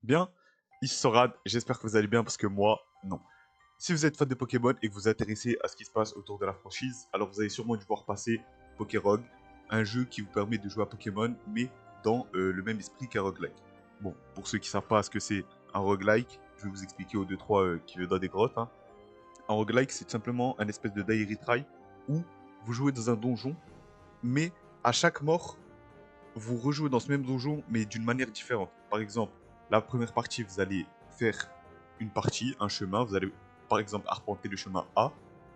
Bien, ici Sorad, j'espère que vous allez bien parce que moi, non. Si vous êtes fan de Pokémon et que vous vous intéressez à ce qui se passe autour de la franchise, alors vous avez sûrement dû voir passer Pokérogue, un jeu qui vous permet de jouer à Pokémon, mais dans le même esprit qu'un roguelike. Bon, pour ceux qui savent pas ce que c'est un roguelike, je vais vous expliquer aux 2-3 qui veulent dans des grottes. Hein. Un roguelike, c'est tout simplement un espèce de die retry où vous jouez dans un donjon, mais à chaque mort, vous rejouez dans ce même donjon, mais d'une manière différente. Par exemple, la première partie, vous allez faire une partie, un chemin. Vous allez, par exemple, arpenter le chemin A.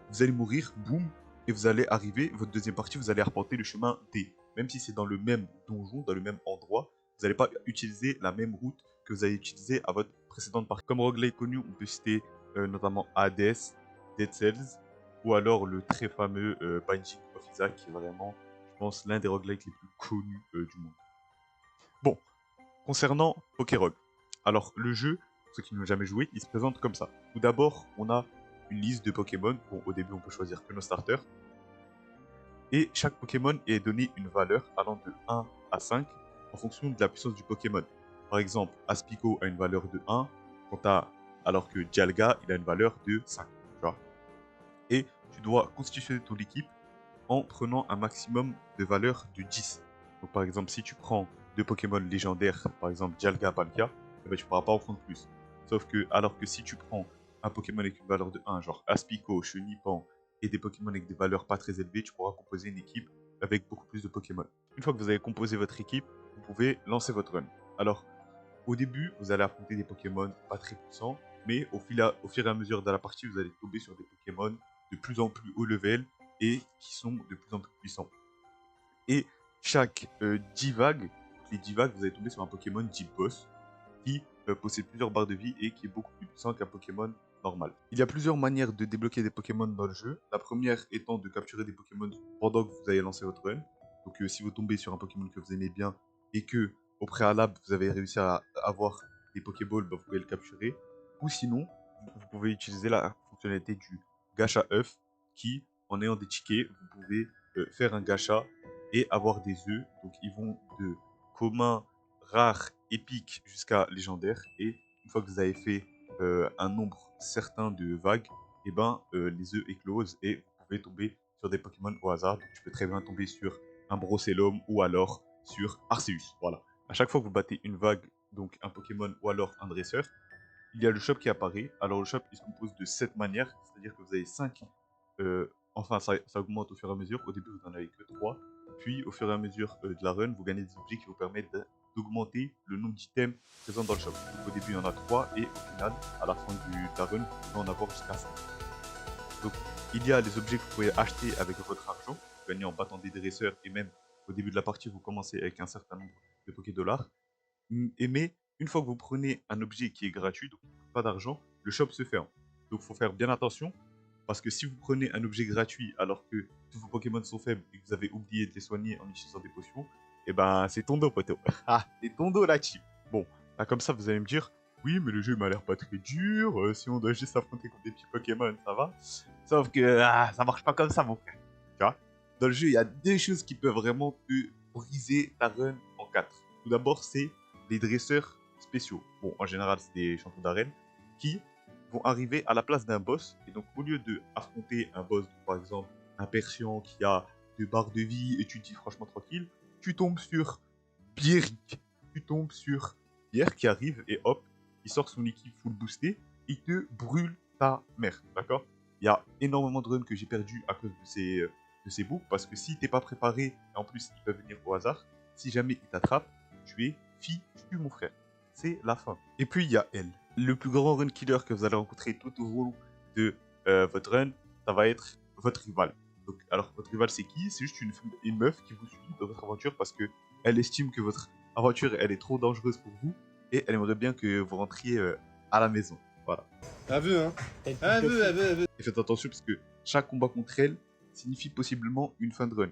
Vous allez mourir, boum, et vous allez arriver, votre deuxième partie, vous allez arpenter le chemin D. Même si c'est dans le même donjon, dans le même endroit, vous n'allez pas utiliser la même route que vous avez utilisée à votre précédente partie. Comme roguelike connu, on peut citer notamment Hades, Dead Cells, ou alors le très fameux Binding of Isaac, qui est vraiment, je pense, l'un des roguelikes les plus connus du monde. Bon, concernant Pokérogue. Alors, le jeu, pour ceux qui n'ont jamais joué, il se présente comme ça. Tout d'abord, on a une liste de Pokémon. Bon, au début, on peut choisir que nos starters. Et chaque Pokémon est donné une valeur allant de 1 à 5 en fonction de la puissance du Pokémon. Par exemple, Aspico a une valeur de 1, alors que Dialga, il a une valeur de 5. Tu vois. Et tu dois constituer ton équipe en prenant un maximum de valeurs de 10. Donc par exemple, si tu prends deux Pokémon légendaires, par exemple Dialga, Palkia, eh ben, tu ne pourras pas en prendre plus. Sauf que, alors que si tu prends un Pokémon avec une valeur de 1, genre Aspico, Chenipan, et des Pokémon avec des valeurs pas très élevées, tu pourras composer une équipe avec beaucoup plus de Pokémon. Une fois que vous avez composé votre équipe, vous pouvez lancer votre run. Alors, au début, vous allez affronter des Pokémon pas très puissants, mais au fur et à mesure de la partie, vous allez tomber sur des Pokémon de plus en plus haut level et qui sont de plus en plus puissants. Et chaque 10 vagues, toutes les 10 vagues, vous allez tomber sur un Pokémon type boss qui possède plusieurs barres de vie et qui est beaucoup plus puissant qu'un Pokémon normal. Il y a plusieurs manières de débloquer des Pokémon dans le jeu. La première étant de capturer des Pokémon pendant que vous allez lancer votre run. Donc si vous tombez sur un Pokémon que vous aimez bien et que au préalable vous avez réussi à avoir des Pokéballs, bah, vous pouvez le capturer. Ou sinon, vous pouvez utiliser la fonctionnalité du gacha œuf qui, en ayant des tickets, vous pouvez faire un gacha et avoir des œufs. Donc ils vont de commun, rare, épique jusqu'à légendaire. Et une fois que vous avez fait un nombre certain de vagues, et ben les œufs éclosent et vous pouvez tomber sur des Pokémon au hasard. Donc tu peux très bien tomber sur un Brocellum ou alors sur Arceus. Voilà. À chaque fois que vous battez une vague, donc un Pokémon ou alors un dresseur, il y a le shop qui apparaît. Alors le shop, il se compose de 7 manières, c'est-à-dire que vous avez 5. Enfin, ça augmente au fur et à mesure. Au début, vous n'en avez que 3. Puis, au fur et à mesure de la run, vous gagnez des objets qui vous permettent d'augmenter le nombre d'items présents dans le shop. Donc, au début, il y en a 3 et au final, à la fin de la run, vous pouvez en avoir jusqu'à 5. Donc, il y a les objets que vous pouvez acheter avec votre argent, vous gagnez en battant des dresseurs et même au début de la partie, vous commencez avec un certain nombre de Poké-Dollars. Mais une fois que vous prenez un objet qui est gratuit, donc pas d'argent, le shop se ferme. Donc il faut faire bien attention, parce que si vous prenez un objet gratuit alors que tous vos Pokémon sont faibles et que vous avez oublié de les soigner en utilisant des potions, et ben c'est ton dos, poteau. Ah, c'est ton dos la team. Bon, là comme ça vous allez me dire, oui mais le jeu m'a l'air pas très dur, si on doit juste affronter contre des petits Pokémon, ça va. Sauf que ça marche pas comme ça mon frère. Tu vois. Dans le jeu, il y a deux choses qui peuvent vraiment te briser ta run en 4. Tout d'abord, c'est les dresseurs spéciaux. Bon, en général, c'est des champions d'arène qui vont arriver à la place d'un boss. Et donc, au lieu de affronter un boss, par exemple, un Persian qui a deux barres de vie et tu te dis franchement tranquille, tu tombes sur Pierrick. Tu tombes sur Pierre qui arrive et hop, il sort son équipe full boostée, il te brûle ta mère, d'accord. Il y a énormément de runs que j'ai perdu à cause de ces boucles parce que si t'es pas préparé, et en plus ils peuvent venir au hasard, si jamais ils t'attrapent, tu es fichu mon frère. C'est la fin. Et puis il y a elle. Le plus grand run killer que vous allez rencontrer tout au long de votre run, ça va être votre rival. Donc, alors, votre rival, c'est qui? C'est juste une meuf qui vous suit dans votre aventure parce que elle estime que votre aventure, elle est trop dangereuse pour vous et elle aimerait bien que vous rentriez à la maison. Voilà. Un vœu, hein. Un vœu, un vœu, un vœu. Et faites attention parce que chaque combat contre elle signifie possiblement une fin de run.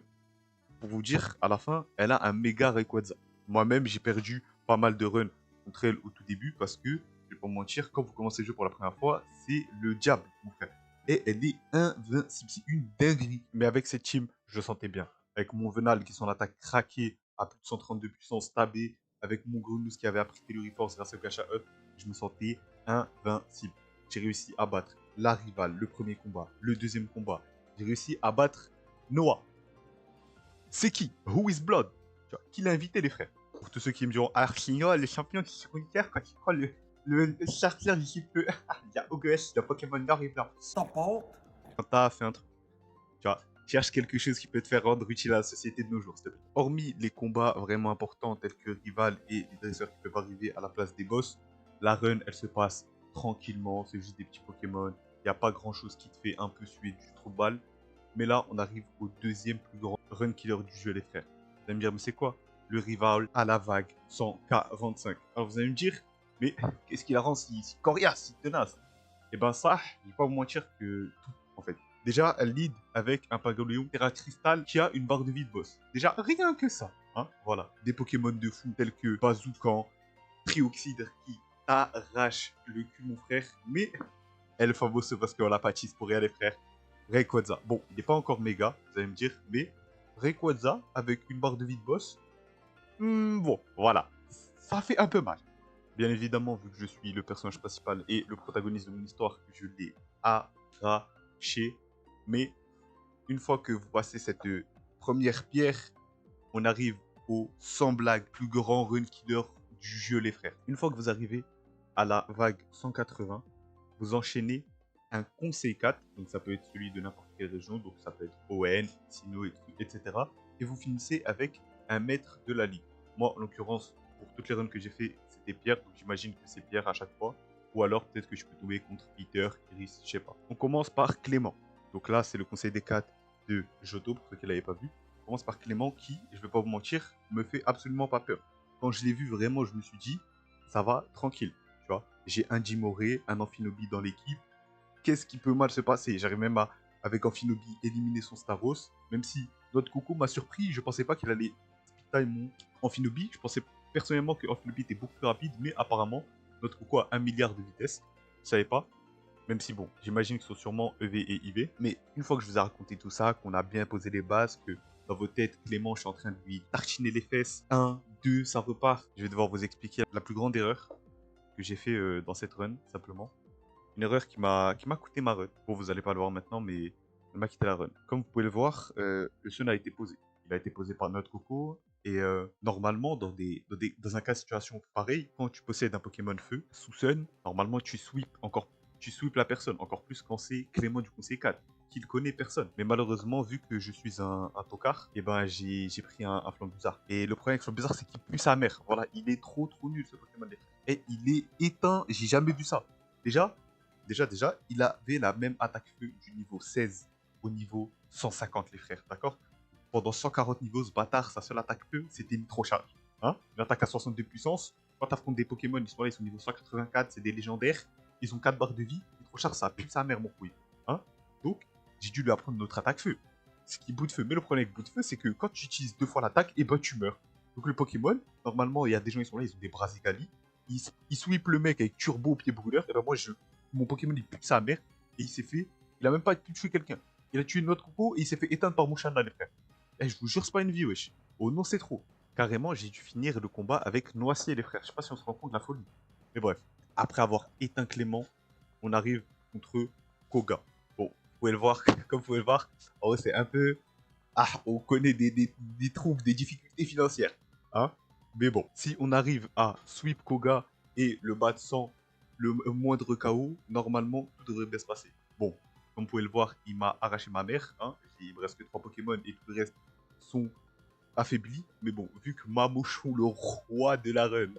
Pour vous dire, à la fin, elle a un méga Rayquaza. Moi-même, j'ai perdu pas mal de runs contre elle au tout début parce que, je vais pas me mentir, quand vous commencez le jeu pour la première fois, c'est le diable, mon frère. Et elle est invincible, c'est une dinguerie. Mais avec cette team, je le sentais bien. Avec mon Venal qui son attaque craquée à plus de 132 puissance, tabé, avec mon Grenos qui avait appris Telluride Force grâce au gacha up, je me sentais invincible. J'ai réussi à battre la rivale, le premier combat, le deuxième combat. J'ai réussi à battre Noah. C'est qui? Who is Blood? Tu vois, qui l'a invité, les frères? Pour tous ceux qui me diront, Archino, le champion qui se conquiert quand il prend le chartier du peu. Il y a OGS, le Pokémon Nord est là. Quand t'as fait un truc, tu vois, cherche quelque chose qui peut te faire rendre utile à la société de nos jours, s'il te plaît. Hormis les combats vraiment importants tels que Rival et les dresseurs qui peuvent arriver à la place des boss, la run, elle se passe tranquillement, c'est juste des petits Pokémon. Il n'y a pas grand chose qui te fait un peu suer du trou de balle. Mais là, on arrive au deuxième plus grand run killer du jeu, les frères. Vous allez me dire, mais c'est quoi? Le Rival à la vague 145. Alors vous allez me dire, mais qu'est-ce qui la rend si coriace, si tenace? Et ben ça, je vais pas vous mentir que tout, en fait. Déjà, elle lead avec un Pagaléon Terra Crystal qui a une barre de vie de boss. Déjà, rien que ça. Hein, voilà. Des Pokémon de fou tels que Bazookan, Trioxydre qui arrache le cul, mon frère. Mais elle fameuse parce qu'on la pâtisse pour rien, les frères. Rayquaza. Bon, il n'est pas encore méga, vous allez me dire, mais Rayquaza avec une barre de vie de boss, bon, voilà. Ça fait un peu mal. Bien évidemment, vu que je suis le personnage principal et le protagoniste de mon histoire, je l'ai arraché. Mais une fois que vous passez cette première pierre, on arrive au sans blague plus grand run killer du jeu, les frères. Une fois que vous arrivez à la vague 180, vous enchaînez un conseil 4, donc ça peut être celui de n'importe quelle région, donc ça peut être ON, Sino, etc. Et vous finissez avec un maître de la ligue. Moi, en l'occurrence, pour toutes les runs que j'ai fait, c'était Pierre, donc j'imagine que c'est Pierre à chaque fois. Ou alors peut-être que je peux tomber contre Peter, Iris, je sais pas. On commence par Clément. Donc là, c'est le conseil des 4 de Joto, pour ceux qui ne l'avaient pas vu. On commence par Clément qui, je vais pas vous mentir, me fait absolument pas peur. Quand je l'ai vu vraiment, je me suis dit, ça va, tranquille. Tu vois, j'ai un Jimoré, un Amphinobi dans l'équipe. Qu'est-ce qui peut mal se passer? J'arrive même à, avec Amphinobi, éliminer son Staros. Même si notre Coco m'a surpris, je pensais pas qu'il allait speed time mon Amphinobi. Je pensais personnellement que Amphinobi était beaucoup plus rapide, mais apparemment, notre Coco a 1 milliard de vitesse. Je savais pas. Même si bon, j'imagine que ce sont sûrement EV et IV. Mais une fois que je vous ai raconté tout ça, qu'on a bien posé les bases, que dans vos têtes, Clément, je suis en train de lui tartiner les fesses. 1, 2, ça repart. Je vais devoir vous expliquer la plus grande erreur que j'ai fait dans cette run, simplement. Une erreur qui m'a coûté ma run. Bon, vous allez pas le voir maintenant, mais elle m'a quitté la run. Comme vous pouvez le voir, le sun a été posé. Il a été posé par notre Coco. Et normalement, dans un cas de situation pareil, quand tu possèdes un Pokémon feu sous sun, normalement tu sweeps la personne. Encore plus quand c'est Clément du conseil 4 qui ne connaît personne. Mais malheureusement, vu que je suis un tocard, et ben j'ai pris un Flambuzarre. Et le problème avec Flambuzarre, c'est qu'il pue sa mère. Voilà, il est trop nul ce Pokémon. Et il est éteint, j'ai jamais vu ça. Déjà, il avait la même attaque feu du niveau 16 au niveau 150, les frères, d'accord? Pendant 140 niveaux, ce bâtard, sa seule attaque feu, c'était Nitro-Charge. Hein, une attaque à 62 puissance. Quand tu affrontes des Pokémon, ils sont là, ils sont niveau 184, c'est des légendaires. Ils ont 4 barres de vie. Nitro-Charge, ça pue sa mère, mon couille. Hein, donc, j'ai dû lui apprendre notre attaque feu. Ce qui est bout de feu. Mais le problème avec bout de feu, c'est que quand tu utilises 2 fois l'attaque, et ben tu meurs. Donc le Pokémon, normalement, il y a des gens, ils sont là, ils ont des Brasigali. Ils sweep le mec avec turbo au pied brûleur. Et ben moi, mon Pokémon, il pue sa mère. Et il s'est fait. Il a même pas pu tuer quelqu'un. Il a tué notre Coco et il s'est fait éteindre par Mouchana, les frères. Eh, je vous jure, c'est pas une vie, wesh. Oh non, c'est trop. Carrément, j'ai dû finir le combat avec Noisy, les frères. Je sais pas si on se rend compte de la folie. Mais bref, après avoir éteint Clément, on arrive contre Koga. Bon, vous pouvez le voir, comme vous pouvez le voir, en vrai, c'est un peu. Ah, on connaît des troubles, des difficultés financières. Hein, mais bon, si on arrive à sweep Koga et le battre sans le moindre KO, normalement, tout devrait bien se passer. Bon, comme vous pouvez le voir, il m'a arraché ma mère. Hein. Il me reste que 3 Pokémon et tout le reste sont affaiblis. Mais bon, vu que Mamouchon, le roi de la run,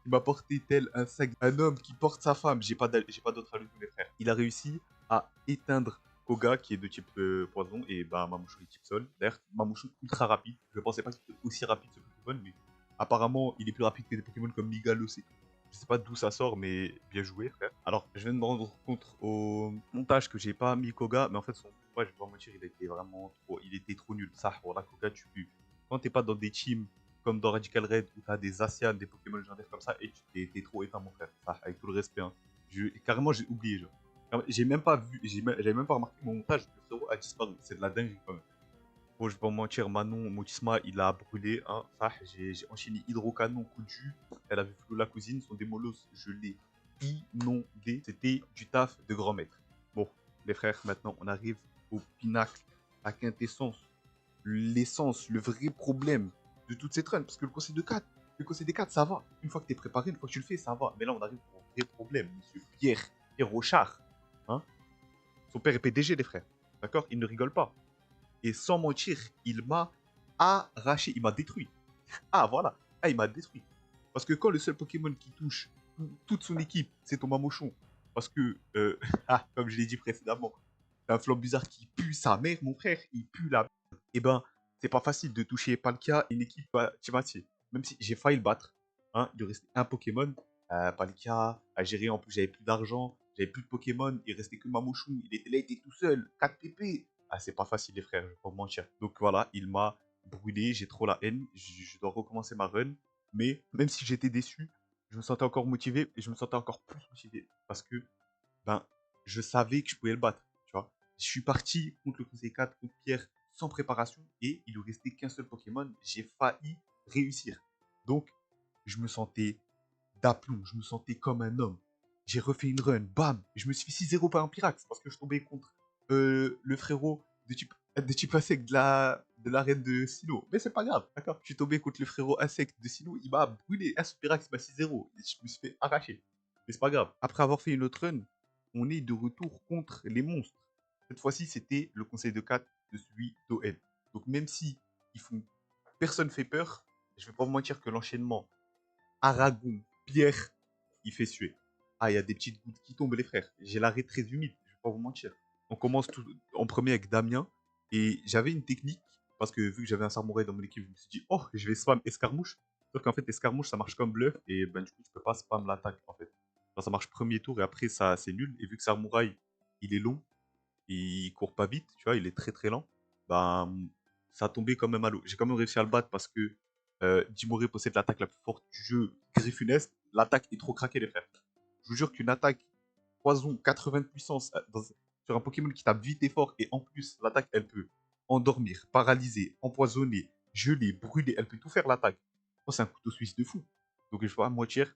il m'a porté tel un sac, un homme qui porte sa femme, j'ai pas d'autre allusion, mes frères. Il a réussi à éteindre Koga, qui est de type poison, et bah Mamouchon est type sol. D'ailleurs, Mamouchon ultra rapide. Je pensais pas qu'il était aussi rapide ce Pokémon, mais apparemment, il est plus rapide que des Pokémon comme Migalocé. Je sais pas d'où ça sort, mais bien joué, frère. Alors, je viens de me rendre compte au montage que j'ai pas mis Koga, mais en fait, son combat, je vais pas mentir, il était vraiment trop, il était trop nul. Ça, pour la Koga, tu pues. Quand t'es pas dans des teams comme dans Radical Red où t'as des Asians, des Pokémon légendaires comme ça, et t'es trop éteint, mon frère. Ça, avec tout le respect, hein. Carrément, j'ai oublié, genre. J'ai même pas vu, j'avais même pas remarqué mon montage, le frérot a disparu. C'est de la dinguerie, quand même. Bon, je vais pas vous mentir, Manon, Motisma, il a brûlé, hein. Ça, j'ai enchaîné hydrocanon, coup de jus. Elle avait flou la cousine, son démolos, je l'ai inondé. C'était du taf de grand maître. Bon, les frères, maintenant, on arrive au pinacle, à quintessence, l'essence, le vrai problème de toute cette run. Parce que le conseil des 4, ça va. Une fois que tu es préparé, une fois que tu le fais, ça va. Mais là, on arrive au vrai problème, monsieur Pierre Rochard. Hein, son père est PDG, les frères. D'accord? Il ne rigole pas. Et sans mentir, il m'a arraché, il m'a détruit. Ah, voilà. Ah, il m'a détruit. Parce que quand le seul Pokémon qui touche toute son équipe, c'est ton Mamochon. Parce que, comme je l'ai dit précédemment, c'est un Flambuzard qui pue sa mère, mon frère. Il pue la... Eh ben, c'est pas facile de toucher Palkia, une équipe Timati. Même si j'ai failli le battre. Hein, il lui restait un Pokémon. Palkia à gérer. En plus, j'avais plus d'argent. J'avais plus de Pokémon. Il restait que Mamochon. Il était là, il était tout seul. 4 PP. Ah, c'est pas facile, les frères. Je vais pas vous mentir. Donc voilà, il m'a brûlé. J'ai trop la haine. Je dois recommencer ma run. Mais même si j'étais déçu, je me sentais encore motivé. Et je me sentais encore plus motivé. Parce que, ben, je savais que je pouvais le battre. Tu vois. Je suis parti contre le Conseil 4, contre Pierre, sans préparation. Et il lui restait qu'un seul Pokémon. J'ai failli réussir. Donc, je me sentais d'aplomb. Je me sentais comme un homme. J'ai refait une run. Bam. Je me suis fait 6-0 par un Pyrax. Parce que je tombais contre le frérot de type insecte de l'arène de Sino. Mais c'est pas grave, d'accord. Je suis tombé contre le frérot insecte de Sino. Il m'a brûlé. Un Pyrax m'a 6-0. Je me suis fait arracher. Mais c'est pas grave. Après avoir fait une autre run, on est de retour contre les monstres. Cette fois-ci, c'était le conseil de 4 de celui d'OL. Donc même si ils font personne fait peur, je vais pas vous mentir que l'enchaînement Aragon, Pierre, il fait suer. Ah, il y a des petites gouttes qui tombent, les frères. J'ai l'arrêt très humide, je vais pas vous mentir. On commence tout en premier avec Damien. Et j'avais une technique, parce que vu que j'avais un samouraï dans mon équipe, je me suis dit, oh, je vais spam escarmouche. Sauf qu'en fait, escarmouche, ça marche comme bluff. Et ben, du coup, tu peux pas spam l'attaque, en fait. Genre, ça marche premier tour et après, ça, c'est nul. Et vu que samouraï, il est long, et il court pas vite, tu vois, il est très très lent. Ben, ça a tombé quand même à l'eau. J'ai quand même réussi à le battre parce que Jimore possède l'attaque la plus forte du jeu, Griffunest. L'attaque est trop craquée, les frères. Je vous jure qu'une attaque poison 80 de puissance sur un Pokémon qui tape vite et fort, et en plus, l'attaque, elle peut endormir, paralyser, empoisonner, geler, brûler, elle peut tout faire l'attaque. Oh, c'est un couteau suisse de fou. Donc, je vois, à moitié,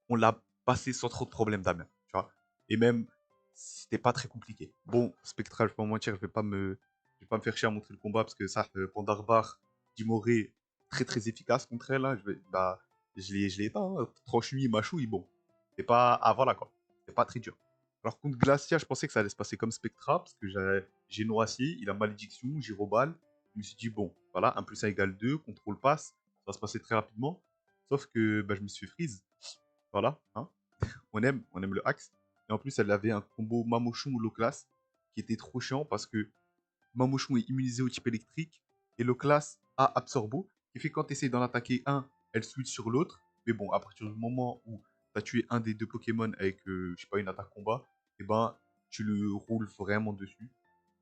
on l'a passé sans trop de problèmes, Damien. Tu vois. Et même, c'était pas très compliqué. Bon, Spectral, je vais pas mentir, je vais pas me faire chier à montrer le combat parce que ça, Pandarbar, Dimoré, très très efficace contre elle. Hein. Je l'ai éteint. Hein. Tranche-lui, Machouille, bon. C'est pas. Ah voilà quoi. C'est pas très dur. Alors contre Glacia, je pensais que ça allait se passer comme Spectra parce que j'ai Noacier, il a Malédiction, Gyrobal. Je me suis dit, bon, voilà, 1 plus 1 égale 2, contrôle passe, ça va se passer très rapidement. Sauf que bah, je me suis fait freeze. Voilà, hein. On aime le axe. Et en plus, elle avait un combo Mamochon ou low class qui était trop chiant parce que Mamochon est immunisé au type électrique et low class a Absorbo, qui fait que quand tu essayes d'en attaquer un, elle switch sur l'autre. Mais bon, à partir du moment où tu as tué un des deux Pokémon avec, je sais pas, une attaque combat, et ben, tu le roules vraiment dessus.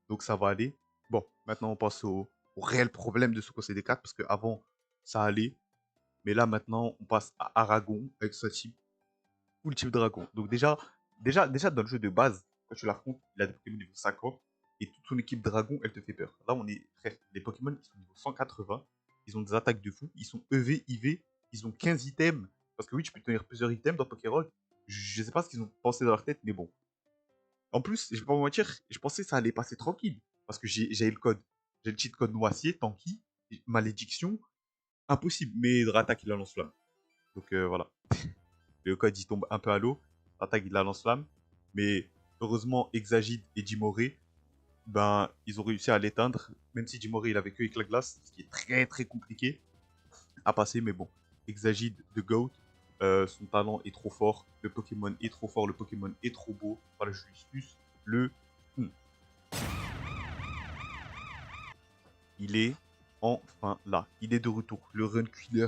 Donc ça va aller. Bon, maintenant on passe au réel problème de ce conseil des 4 parce qu'avant, ça allait. Mais là, maintenant, on passe à Aragon avec sa type full type dragon. Donc déjà dans le jeu de base, quand tu l'affrontes, il a des Pokémon niveau 50 et toute son équipe dragon, elle te fait peur. Là, on est frère, les Pokémon ils sont niveau 180, ils ont des attaques de fou, ils sont EV, IV, ils ont 15 items. Parce que oui, tu peux tenir plusieurs items dans Pokéroll. Je sais pas ce qu'ils ont pensé dans leur tête, mais bon. En plus, je vais pas vous mentir, je pensais que ça allait passer tranquille. Parce que j'ai le code. J'ai le cheat code noisier, tanky, malédiction, impossible. Mais Dratak, il a lance-flamme. Donc voilà. Le code il tombe un peu à l'eau. L'attaque il la lance-flamme. Mais heureusement, Exagide et Jimoré, ben, ils ont réussi à l'éteindre. Même si Jimoré il avait que éclat glace, ce qui est très très compliqué à passer. Mais bon, Exagide de Goat, son talent est trop fort. Le Pokémon est trop fort. Le Pokémon est trop beau. Voilà, je lui suce le. Il est enfin là. Il est de retour. Le run killer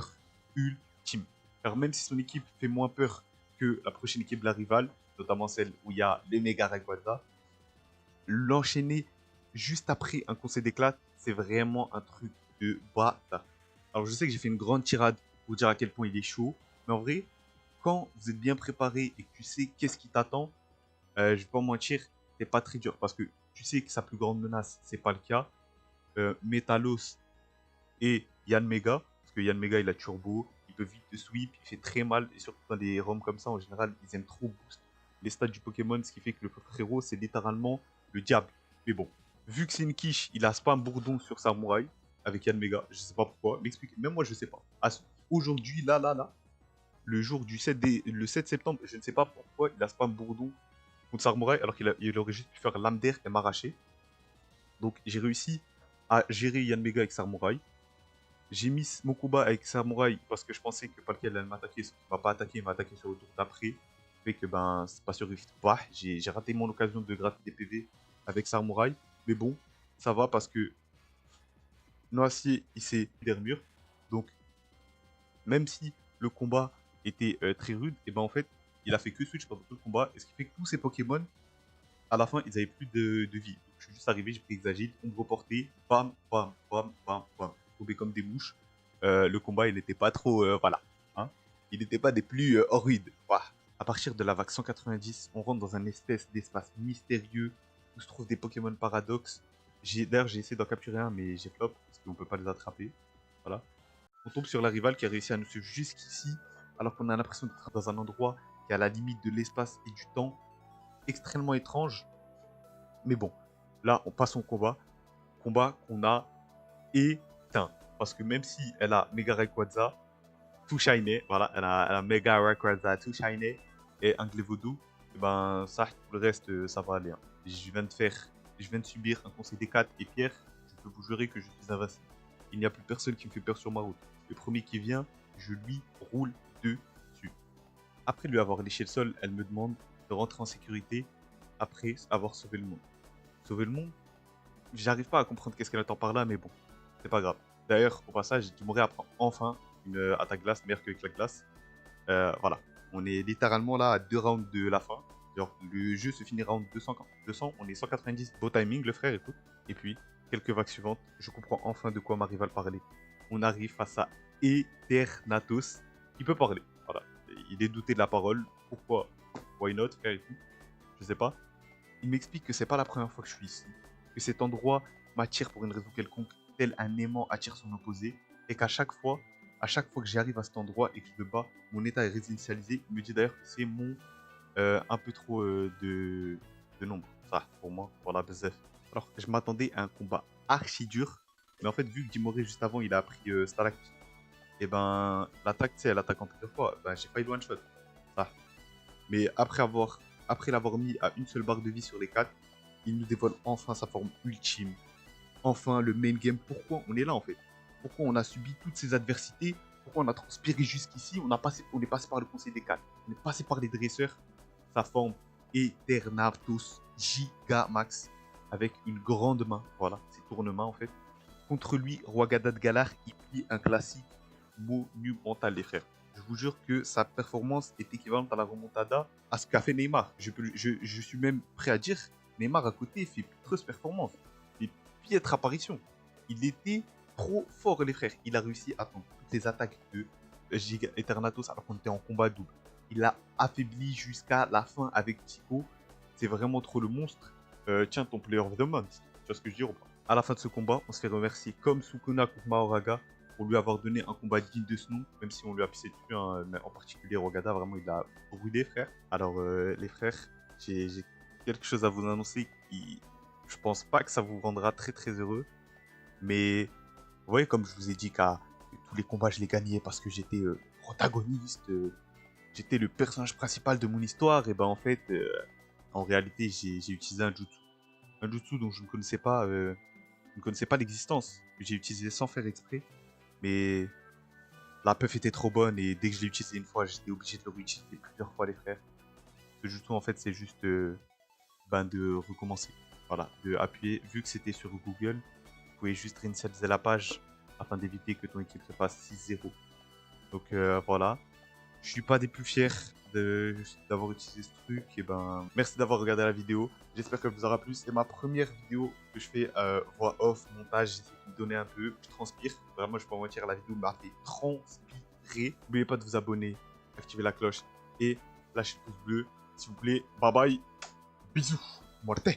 ultime. Car même si son équipe fait moins peur que la prochaine équipe de la rivale, notamment celle où il y a les méga Rayquaza, l'enchaîner juste après un conseil d'éclat, c'est vraiment un truc de bâtard. Alors je sais que j'ai fait une grande tirade pour dire à quel point il est chaud, mais en vrai, quand vous êtes bien préparé et que tu sais qu'est-ce qui t'attend, je vais pas mentir, c'est pas très dur parce que tu sais que sa plus grande menace, c'est pas le cas. Metalos et Yann Mega. Parce que Yann Mega, il a turbo, il peut vite te sweep, il fait très mal. Et surtout dans des ROM comme ça, en général, ils aiment trop boost les stats du Pokémon. Ce qui fait que le frérot, c'est littéralement le diable. Mais bon, vu que c'est une quiche, il a spam bourdon sur Samouraï avec Yann Mega. Je sais pas pourquoi. M'explique. Même moi, je sais pas. Aujourd'hui, là, le jour du 7 septembre, je ne sais pas pourquoi il a spam bourdon contre Samouraï alors qu'il aurait juste pu faire lame d'air et m'arracher. Donc j'ai réussi à gérer Yann Mega avec Samouraï. J'ai mis mon combat avec Samouraï parce que je pensais que Palkia allait m'attaquer. Il m'a pas attaqué, il m'a attaqué sur le tour d'après. Fait que ben c'est pas sur Rift. Bah, j'ai raté mon occasion de gratter des PV avec Samouraï. Mais bon, ça va parce que Noacier il s'est dermure. Donc même si le combat était très rude, et ben en fait il a fait que switch pendant tout le combat. Et ce qui fait que tous ces Pokémon à la fin, ils avaient plus de vie. Donc, je suis juste arrivé, j'ai pris Exagite, ombre portée, bam, bam, bam, bam, bam. Tombé comme des mouches. Le combat, il n'était pas trop. Voilà. Hein, il n'était pas des plus horribles. Voilà. À partir de la vague 190, on rentre dans un espèce d'espace mystérieux où se trouvent des Pokémon paradoxes. D'ailleurs, j'ai essayé d'en capturer un, mais j'ai flop parce qu'on peut pas les attraper. Voilà. On tombe sur la rivale qui a réussi à nous suivre jusqu'ici, alors qu'on a l'impression d'être dans un endroit qui est à la limite de l'espace et du temps, extrêmement étrange. Mais bon, là, on passe au combat. Combat qu'on a éteint. Parce que même si elle a Mega Rayquaza, tout shiny, voilà, elle a Mega Rayquaza, tout shiny, et un Glevodou, et ben ça, pour le reste, ça va aller. Hein. Je viens de subir un conseil des 4 et Pierre, je peux vous jurer que je suis invincible. Il n'y a plus personne qui me fait peur sur ma route. Le premier qui vient, je lui roule dessus. Après lui avoir léché le sol, elle me demande de rentrer en sécurité après avoir sauvé le monde. Sauver le monde, j'arrive pas à comprendre qu'est-ce qu'elle attend par là, mais bon, c'est pas grave. D'ailleurs, au passage, Dimoré apprend enfin une attaque glace meilleure que la glace. Voilà, on est littéralement là à 2 rounds de la fin. Genre, le jeu se finit round 200, 200, on est 190. Beau timing, le frère, écoute. Et puis, quelques vagues suivantes, je comprends enfin de quoi ma rivale parlait. On arrive face à Eternatus, qui peut parler. Voilà, il est douté de la parole. Pourquoi? Why not, frère, et tout. Je sais pas. Il m'explique que c'est pas la première fois que je suis ici, que cet endroit m'attire pour une raison quelconque, tel un aimant attire son opposé, et qu'à chaque fois que j'arrive à cet endroit et que je le bats, mon état est réinitialisé. Il me dit d'ailleurs que c'est mon un peu trop de nombre. Ça, pour moi, pour la BZF. Alors, je m'attendais à un combat archi dur, mais en fait, vu que Dimoré juste avant, il a appris Stalactite, et ben, l'attaque, tu sais, elle attaque en plusieurs fois, ben, j'ai pas eu de one shot. Ça. Mais après l'avoir mis à une seule barre de vie sur les 4, il nous dévoile enfin sa forme ultime. Enfin le main game. Pourquoi on est là en fait? Pourquoi on a subi toutes ces adversités? Pourquoi on a transpiré jusqu'ici? On est passé par le conseil des 4. On est passé par les dresseurs. Sa forme Eternatus Gigamax avec une grande main. Voilà, c'est tournement en fait. Contre lui, Roi-Gada de Galar, il plie un classique monumental les frères. Je vous jure que sa performance est équivalente à la remontada à ce qu'a fait Neymar. Je suis même prêt à dire, Neymar à côté fait plus de performance. Fait piètre apparition. Il était trop fort les frères. Il a réussi à prendre toutes les attaques de Eternatus alors qu'on était en combat double. Il l'a affaibli jusqu'à la fin avec Tycho. C'est vraiment trop le monstre. Tiens ton player of the month. Tu vois ce que je veux dire ou pas? À la fin de ce combat, on se fait remercier comme Sukuna contre Mahoraga pour lui avoir donné un combat digne de ce nom, même si on lui a pissé dessus, hein, mais en particulier Rogada, vraiment il a brûlé frère. Alors les frères, j'ai quelque chose à vous annoncer qui, je pense pas que ça vous rendra très très heureux, mais vous voyez comme je vous ai dit qu'à tous les combats je les gagnais parce que j'étais protagoniste, j'étais le personnage principal de mon histoire, et ben en fait, en réalité j'ai utilisé un jutsu dont je ne connaissais pas l'existence, que j'ai utilisé sans faire exprès. Mais la puff était trop bonne et dès que je l'ai utilisé une fois, j'étais obligé de le réutiliser plusieurs fois les frères. Ce jutsu en fait c'est juste de recommencer. Voilà, de appuyer. Vu que c'était sur Google, vous pouvez juste réinitialiser la page afin d'éviter que ton équipe se fasse 6-0. Donc voilà. Je suis pas des plus fiers d'avoir utilisé ce truc. Et ben, merci d'avoir regardé la vidéo. J'espère qu'elle vous aura plu. C'est ma première vidéo que je fais voix off, montage. J'essaie de me donner un peu. Je transpire. Vraiment, je peux en mentir, la vidéo m'a fait transpirer. N'oubliez pas de vous abonner, activer la cloche et lâcher le pouce bleu. S'il vous plaît, bye bye. Bisous. Morte.